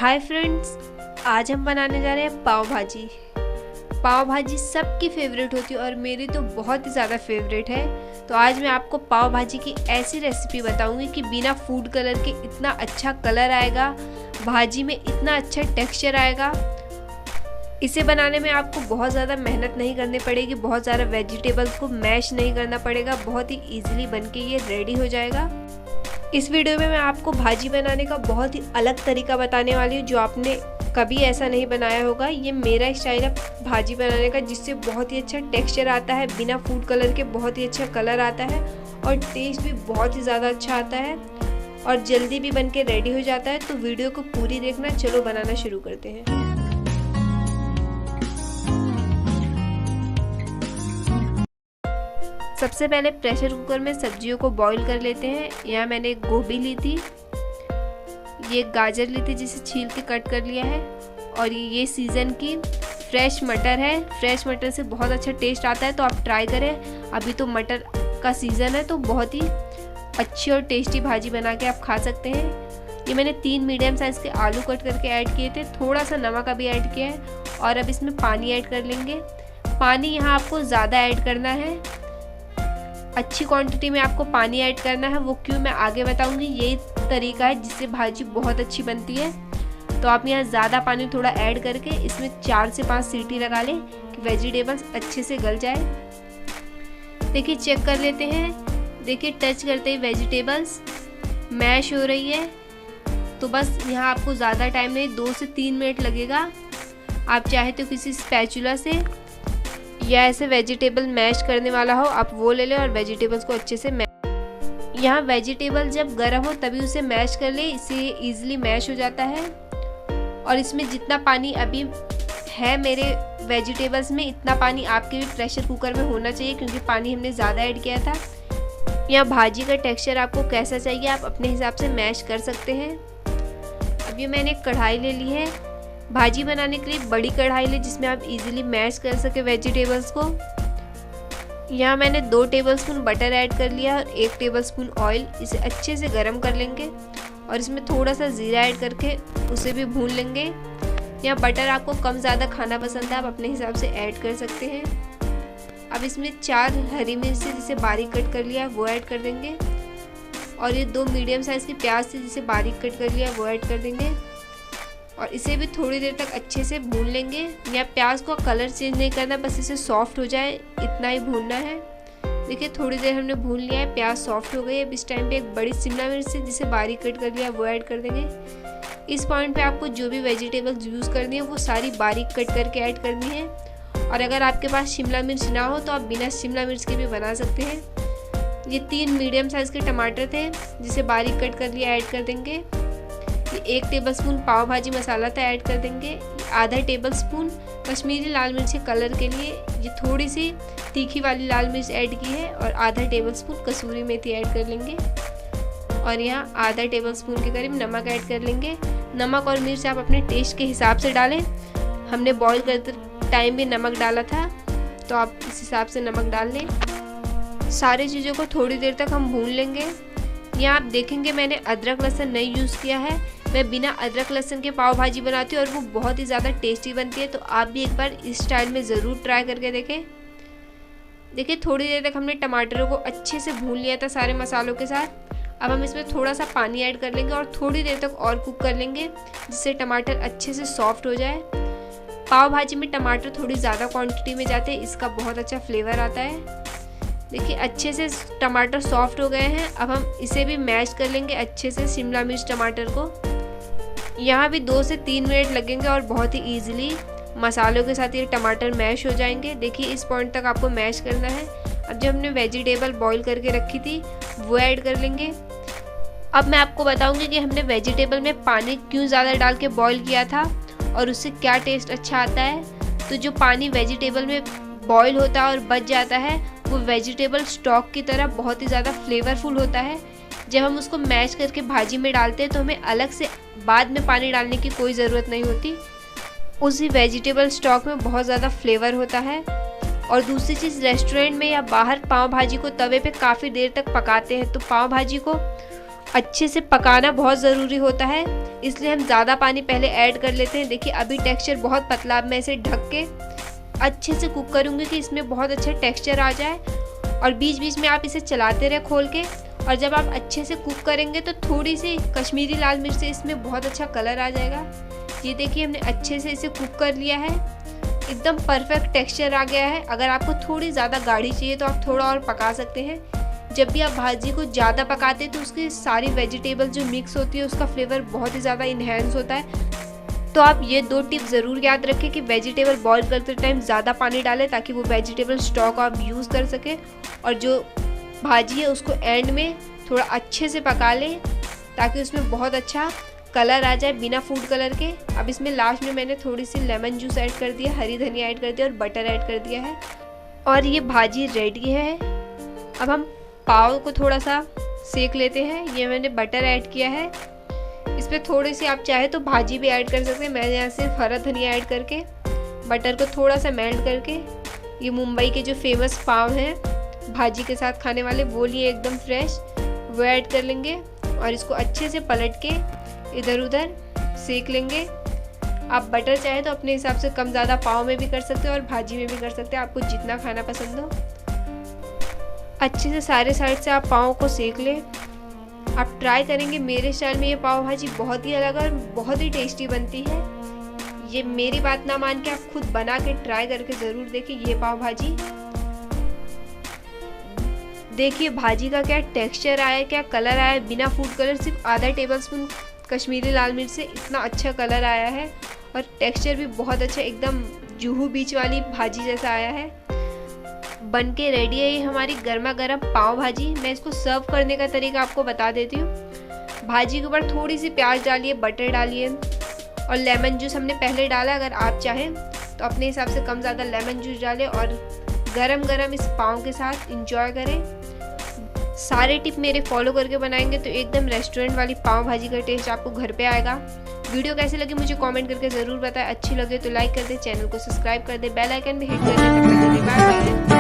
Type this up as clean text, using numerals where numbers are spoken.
Hi friends, आज हम बनाने जा रहे हैं पाव भाजी। पाव भाजी सबकी फेवरेट होती है और मेरी तो बहुत ही ज़्यादा फेवरेट है। तो आज मैं आपको पाव भाजी की ऐसी रेसिपी बताऊंगी कि बिना फूड कलर के इतना अच्छा कलर आएगा, भाजी में इतना अच्छा टेक्सचर आएगा। इसे बनाने में आपको बहुत ज़्यादा मेहनत नहीं करनी पड़ेगी, बहुत ज़्यादा वेजिटेबल्स को मैश नहीं करना पड़ेगा, बहुत ही ईजिली बनके ये रेडी हो जाएगा। इस वीडियो में मैं आपको भाजी बनाने का बहुत ही अलग तरीका बताने वाली हूँ जो आपने कभी ऐसा नहीं बनाया होगा। ये मेरा स्टाइल है भाजी बनाने का, जिससे बहुत ही अच्छा टेक्सचर आता है, बिना फूड कलर के बहुत ही अच्छा कलर आता है और टेस्ट भी बहुत ही ज़्यादा अच्छा आता है और जल्दी भी बन के रेडी हो जाता है। तो वीडियो को पूरी देखना। चलो बनाना शुरू करते हैं। सबसे पहले प्रेशर कुकर में सब्जियों को बॉईल कर लेते हैं। यहाँ मैंने एक गोभी ली थी, ये गाजर ली थी जिसे छील के कट कर लिया है, और ये सीज़न की फ्रेश मटर है। फ्रेश मटर से बहुत अच्छा टेस्ट आता है, तो आप ट्राई करें। अभी तो मटर का सीज़न है, तो बहुत ही अच्छी और टेस्टी भाजी बना के आप खा सकते हैं। ये मैंने 3 मीडियम साइज़ के आलू कट करके ऐड किए थे, थोड़ा सा नमक अभी ऐड किया है और अब इसमें पानी ऐड कर लेंगे। पानी यहाँ आपको ज़्यादा ऐड करना है, अच्छी क्वांटिटी में आपको पानी ऐड करना है। वो क्यों मैं आगे बताऊंगी। यही तरीका है जिससे भाजी बहुत अच्छी बनती है। तो आप यहाँ ज़्यादा पानी थोड़ा ऐड करके इसमें 4 से 5 सीटी लगा लें कि वेजिटेबल्स अच्छे से गल जाए। देखिए चेक कर लेते हैं। देखिए टच करते ही वेजिटेबल्स मैश हो रही है। तो बस यहाँ आपको ज़्यादा टाइम नहीं, 2 से 3 मिनट लगेगा। आप चाहे तो किसी स्पैचुला से या ऐसे वेजिटेबल मैश करने वाला हो आप वो ले लें और वेजिटेबल्स को अच्छे से यहाँ वेजिटेबल जब गर्म हो तभी उसे मैश कर ले, इससे इजीली मैश हो जाता है। और इसमें जितना पानी अभी है मेरे वेजिटेबल्स में, इतना पानी आपके भी प्रेशर कुकर में होना चाहिए, क्योंकि पानी हमने ज़्यादा ऐड किया था। यहाँ भाजी का टेक्सचर आपको कैसा चाहिए आप अपने हिसाब से मैश कर सकते हैं। अब ये मैंने एक कढ़ाई ले ली है, भाजी बनाने के लिए बड़ी कढ़ाई ले जिसमें आप इजीली मैश कर सके वेजिटेबल्स को। यहाँ मैंने 2 टेबलस्पून बटर ऐड कर लिया और 1 टेबलस्पून ऑयल। इसे अच्छे से गरम कर लेंगे और इसमें थोड़ा सा ज़ीरा ऐड करके उसे भी भून लेंगे। यहाँ बटर आपको कम ज़्यादा खाना पसंद है, आप अपने हिसाब से ऐड कर सकते हैं। अब इसमें 4 हरी मिर्ची जिसे बारीक कट कर लिया है वो ऐड कर देंगे, और ये 2 मीडियम साइज़ की प्याज थी जिसे बारीक कट कर लिया वो ऐड कर देंगे और इसे भी थोड़ी देर तक अच्छे से भून लेंगे। या प्याज को कलर चेंज नहीं करना, बस इसे सॉफ्ट हो जाए इतना ही भूनना है। देखिए थोड़ी देर हमने भून लिया है, प्याज सॉफ्ट हो गई है। अब इस टाइम पे एक बड़ी शिमला मिर्च जिसे बारीक कट कर लिया वो ऐड कर देंगे। इस पॉइंट पे आपको जो भी वेजिटेबल्स यूज़ करनी है वो सारी बारीक कट करके ऐड करनी है। और अगर आपके पास शिमला मिर्च ना हो तो आप बिना शिमला मिर्च के भी बना सकते हैं। ये 3 मीडियम साइज़ के टमाटर थे जिसे बारीक कट कर लिया ऐड कर देंगे। ये 1 टेबलस्पून पाव भाजी मसाला था ऐड कर देंगे। आधा टेबलस्पून कश्मीरी लाल मिर्च के कलर के लिए ये थोड़ी सी तीखी वाली लाल मिर्च ऐड की है और आधा टेबलस्पून कसूरी मेथी ऐड कर लेंगे। और यहाँ आधा टेबलस्पून के करीब नमक ऐड कर लेंगे। नमक और मिर्च आप अपने टेस्ट के हिसाब से डालें। हमने बॉईल करते टाइम भी नमक डाला था, तो आप इस हिसाब से नमक डाल लें। सारी चीज़ों को थोड़ी देर तक हम भून लेंगे। यहाँ आप देखेंगे मैंने अदरक लहसुन नहीं यूज़ किया है। मैं बिना अदरक लहसुन के पाव भाजी बनाती हूँ और वो बहुत ही ज़्यादा टेस्टी बनती है। तो आप भी एक बार इस स्टाइल में ज़रूर ट्राई करके देखें। देखिए थोड़ी देर तक हमने टमाटरों को अच्छे से भून लिया था सारे मसालों के साथ। अब हम इसमें थोड़ा सा पानी ऐड कर लेंगे और थोड़ी देर तक और कुक कर लेंगे, जिससे टमाटर अच्छे से सॉफ्ट हो जाए। पाव भाजी में टमाटर थोड़ी ज़्यादा क्वान्टिटी में जाते हैं, इसका बहुत अच्छा फ्लेवर आता है। देखिए अच्छे से टमाटर सॉफ्ट हो गए हैं। अब हम इसे भी मैश कर लेंगे अच्छे से, शिमला मिर्च टमाटर को। यहाँ भी 2 से 3 मिनट लगेंगे और बहुत ही ईजिली मसालों के साथ ये टमाटर मैश हो जाएंगे। देखिए इस पॉइंट तक आपको मैश करना है। अब जो हमने वेजिटेबल बॉईल करके रखी थी वो ऐड कर लेंगे। अब मैं आपको बताऊंगी कि हमने वेजिटेबल में पानी क्यों ज़्यादा डाल के बॉईल किया था और उससे क्या टेस्ट अच्छा आता है। तो जो पानी वेजिटेबल में बॉईल होता है और बच जाता है, वो वेजिटेबल स्टॉक की तरह बहुत ही ज़्यादा फ्लेवरफुल होता है। जब हम उसको मैश करके भाजी में डालते हैं तो हमें अलग से बाद में पानी डालने की कोई ज़रूरत नहीं होती। उसी वेजिटेबल स्टॉक में बहुत ज़्यादा फ्लेवर होता है। और दूसरी चीज़, रेस्टोरेंट में या बाहर पाव भाजी को तवे पे काफ़ी देर तक पकाते हैं, तो पाव भाजी को अच्छे से पकाना बहुत ज़रूरी होता है, इसलिए हम ज़्यादा पानी पहले ऐड कर लेते हैं। देखिए अभी टेक्सचर बहुत पतला, अब मैं इसे ढक के अच्छे से कुक करूँगी कि इसमें बहुत अच्छा टेक्सचर आ जाए। और बीच बीच में आप इसे चलाते रहे खोल के। और जब आप अच्छे से कुक करेंगे तो थोड़ी सी कश्मीरी लाल मिर्च से इसमें बहुत अच्छा कलर आ जाएगा। ये देखिए हमने अच्छे से इसे कुक कर लिया है, एकदम परफेक्ट टेक्सचर आ गया है। अगर आपको थोड़ी ज़्यादा गाढ़ी चाहिए तो आप थोड़ा और पका सकते हैं। जब भी आप भाजी को ज़्यादा पकाते हैं तो उसकी सारी वेजिटेबल जो मिक्स होती है उसका फ्लेवर बहुत ही ज़्यादा इन्हेंस होता है। तो आप ये 2 टिप ज़रूर याद रखें कि वेजिटेबल बॉईल करते टाइम ज़्यादा पानी डालें ताकि वो वेजिटेबल स्टॉक आप यूज़ कर सकें। और जो भाजी है उसको एंड में थोड़ा अच्छे से पका लें ताकि उसमें बहुत अच्छा कलर आ जाए बिना फूड कलर के। अब इसमें लास्ट में मैंने थोड़ी सी लेमन जूस ऐड कर दिया, हरी धनिया ऐड कर दिया और बटर ऐड कर दिया है और ये भाजी रेडी है। अब हम पाव को थोड़ा सा सेक लेते हैं। ये मैंने बटर ऐड किया है, इस पर थोड़ी सी आप चाहे तो भाजी भी ऐड कर सकते हैं। मैंने यहाँ सिर्फ हरा धनिया ऐड करके बटर को थोड़ा सा मेल्ट करके ये मुंबई के जो फेमस पाव हैं भाजी के साथ खाने वाले, वो लिए एकदम फ्रेश, वो ऐड कर लेंगे और इसको अच्छे से पलट के इधर उधर सेक लेंगे। आप बटर चाहे तो अपने हिसाब से कम ज़्यादा पाव में भी कर सकते हैं और भाजी में भी कर सकते हैं, आपको जितना खाना पसंद हो। अच्छे से सारे साइड से आप पाव को सेक लें। आप ट्राई करेंगे, मेरे स्टाइल में ये पाव भाजी बहुत ही अलग और बहुत ही टेस्टी बनती है। ये मेरी बात ना मान के आप खुद बना के ट्राई करके ज़रूर देखिए ये पाव भाजी। देखिए भाजी का क्या टेक्सचर आया, क्या कलर आया, बिना फूड कलर, सिर्फ आधा टेबलस्पून कश्मीरी लाल मिर्च से इतना अच्छा कलर आया है और टेक्सचर भी बहुत अच्छा, एकदम जुहू बीच वाली भाजी जैसा आया है। बन के रेडी है ये हमारी गर्मा गर्म पाव भाजी। मैं इसको सर्व करने का तरीका आपको बता देती हूँ। भाजी के ऊपर थोड़ी सी प्याज डालिए, बटर डालिए और लेमन जूस हमने पहले डाला। अगर आप चाहें तो अपने हिसाब से कम ज़्यादा लेमन जूस डालें और गरम गरम इस पाव के साथ इंजॉय करें। सारे टिप मेरे फॉलो करके बनाएंगे तो एकदम रेस्टोरेंट वाली पाव भाजी का टेस्ट आपको घर पे आएगा। वीडियो कैसे लगी मुझे कमेंट करके ज़रूर बताएं। अच्छी लगे तो लाइक कर दे, चैनल को सब्सक्राइब कर दे, बेल आइकन भी हिट कर दे। Bye bye.